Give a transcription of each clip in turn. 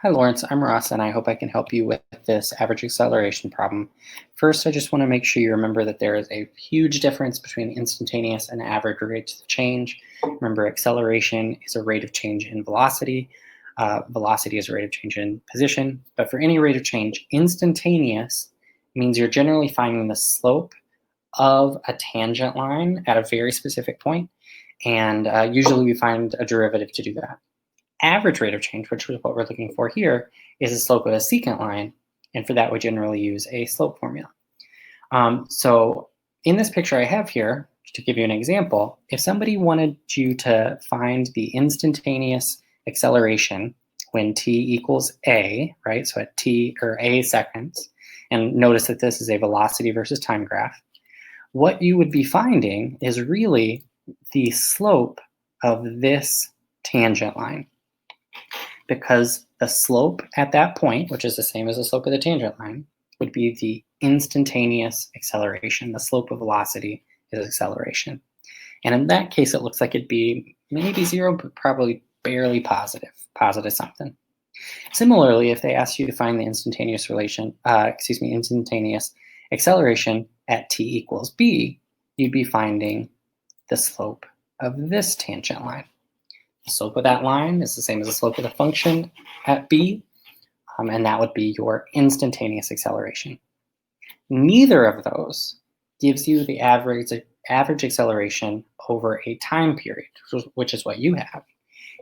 Hi, Lawrence. I'm Ross, and I hope I can help you with this average acceleration problem. First, I just want to make sure you remember that there is a huge difference between instantaneous and average rates of change. Remember, acceleration is a rate of change in velocity. Velocity is a rate of change in position. But for any rate of change, instantaneous means you're generally finding the slope of a tangent line at a very specific point, and usually we find a derivative to do that. Average rate of change, which is what we're looking for here, is the slope of a secant line, and for that we generally use a slope formula. So in this picture I have here, to give you an example, if somebody wanted you to find the instantaneous acceleration when t equals a, right, so at t or a seconds, and notice that this is a velocity versus time graph, what you would be finding is really the slope of this tangent line, because the slope at that point, which is the same as the slope of the tangent line, would be the instantaneous acceleration. The slope of velocity is acceleration. And in that case, it looks like it'd be maybe zero, but probably barely positive something. Similarly, if they ask you to find the instantaneous instantaneous acceleration at t equals b, you'd be finding the slope of this tangent line. The slope of that line is the same as the slope of the function at b, and that would be your instantaneous acceleration. Neither of those gives you the average acceleration over a time period, which is what you have.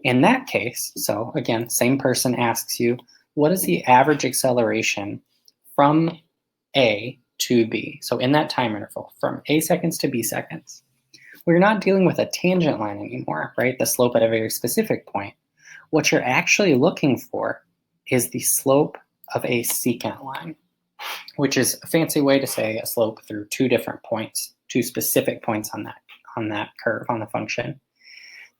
In that case, so again, same person asks you, what is the average acceleration from a to b? So in that time interval, from a seconds to b seconds. We're not dealing with a tangent line anymore, right? The slope at a very specific point. What you're actually looking for is the slope of a secant line, which is a fancy way to say a slope through two different points, two specific points on that curve, on the function.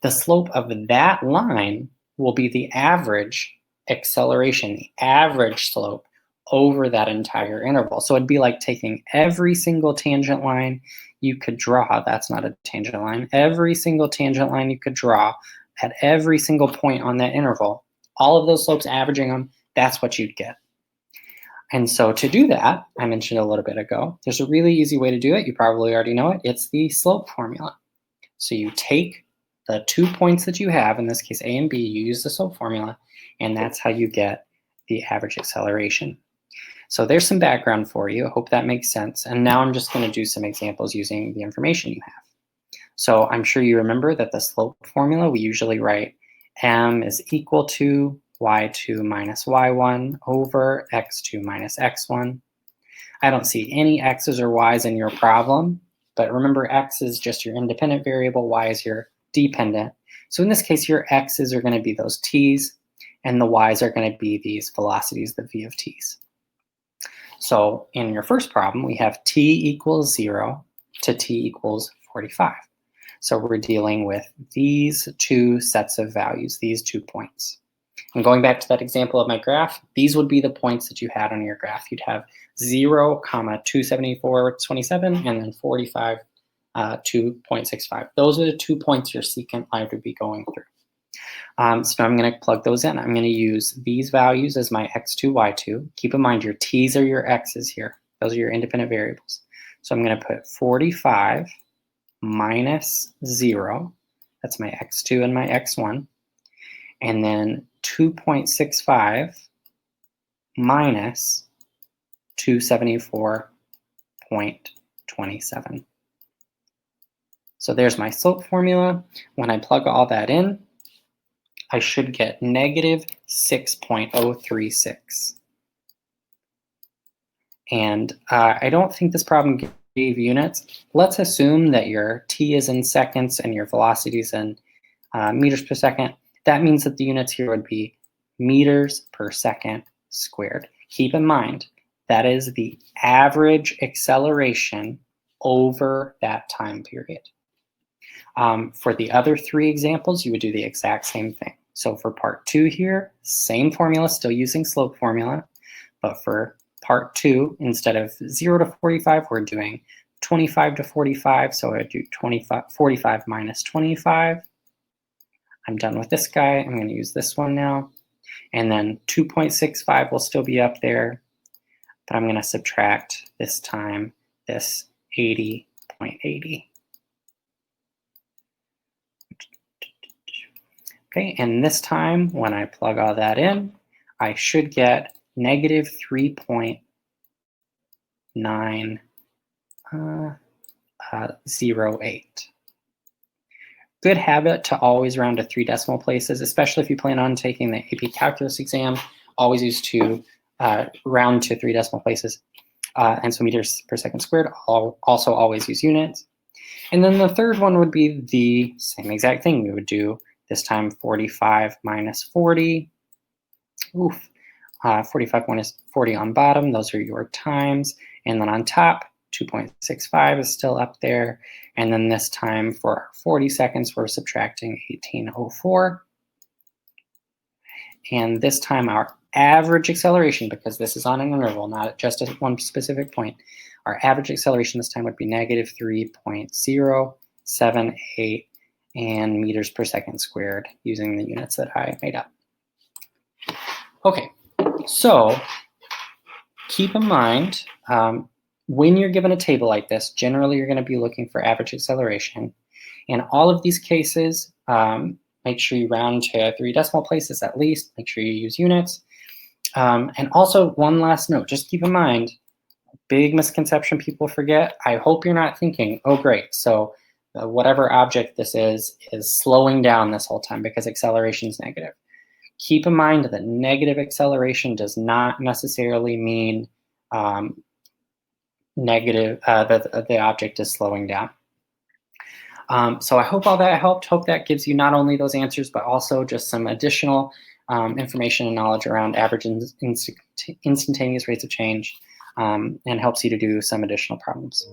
The slope of that line will be the average acceleration, the average slope over that entire interval. So it'd be like taking every single tangent line you could draw, that's not a tangent line, every single tangent line you could draw at every single point on that interval, all of those slopes, averaging them, that's what you'd get. And so to do that, I mentioned a little bit ago, there's a really easy way to do it. You probably already know it. It's the slope formula. So you take the 2 points that you have, in this case A and B, you use the slope formula, and that's how you get the average acceleration. So there's some background for you. I hope that makes sense. And now I'm just going to do some examples using the information you have. So I'm sure you remember that the slope formula, we usually write m is equal to y2 minus y1 over x2 minus x1. I don't see any x's or y's in your problem, but remember x is just your independent variable, y is your dependent. So in this case, your x's are going to be those t's, and the y's are going to be these velocities, the v of t's. So in your first problem, we have t equals 0 to t equals 45. So we're dealing with these two sets of values, these 2 points. And going back to that example of my graph, these would be the points that you had on your graph. You'd have 0, 274.27, and then 45, 2.65. Those are the 2 points your secant line would be going through. So I'm going to plug those in. I'm going to use these values as my x2, y2. Keep in mind your t's are your x's here. Those are your independent variables. So I'm going to put 45 minus 0. That's my x2 and my x1. And then 2.65 minus 274.27. So there's my slope formula. When I plug all that in, I should get negative 6.036. And I don't think this problem gave units. Let's assume that your t is in seconds and your velocity is in meters per second. That means that the units here would be meters per second squared. Keep in mind, that is the average acceleration over that time period. For the other 3 examples, you would do the exact same thing. So for part 2 here, same formula, still using slope formula, but for part 2, instead of 0 to 45, we're doing 25 to 45, so I do 45 minus 25. I'm done with this guy. I'm going to use this one now. And then 2.65 will still be up there, but I'm going to subtract this time this 80.80. Okay, and this time when I plug all that in, I should get negative 3.908. Good habit to always round to 3 decimal places, especially if you plan on taking the AP Calculus exam. Always use to round to 3 decimal places. And so meters per second squared, also always use units. And then the third one would be the same exact thing. We would do this time 45 minus 40. 45 minus 40 on bottom, those are your times. And then on top, 2.65 is still up there. And then this time for 40 seconds, we're subtracting 1804. And this time our average acceleration, because this is on an interval, not just at one specific point, our average acceleration this time would be negative 3.078 and meters per second squared using the units that I made up. Okay, so keep in mind, when you're given a table like this, generally you're going to be looking for average acceleration. In all of these cases, make sure you round to 3 decimal places at least. Make sure you use units. And also, one last note, just keep in mind, big misconception people forget. I hope you're not thinking, oh great, so whatever object this is slowing down this whole time because acceleration is negative. Keep in mind that negative acceleration does not necessarily mean negative, that the object is slowing down. So I hope all that helped. Hope that gives you not only those answers, but also just some additional information and knowledge around average instantaneous rates of change, and helps you to do some additional problems.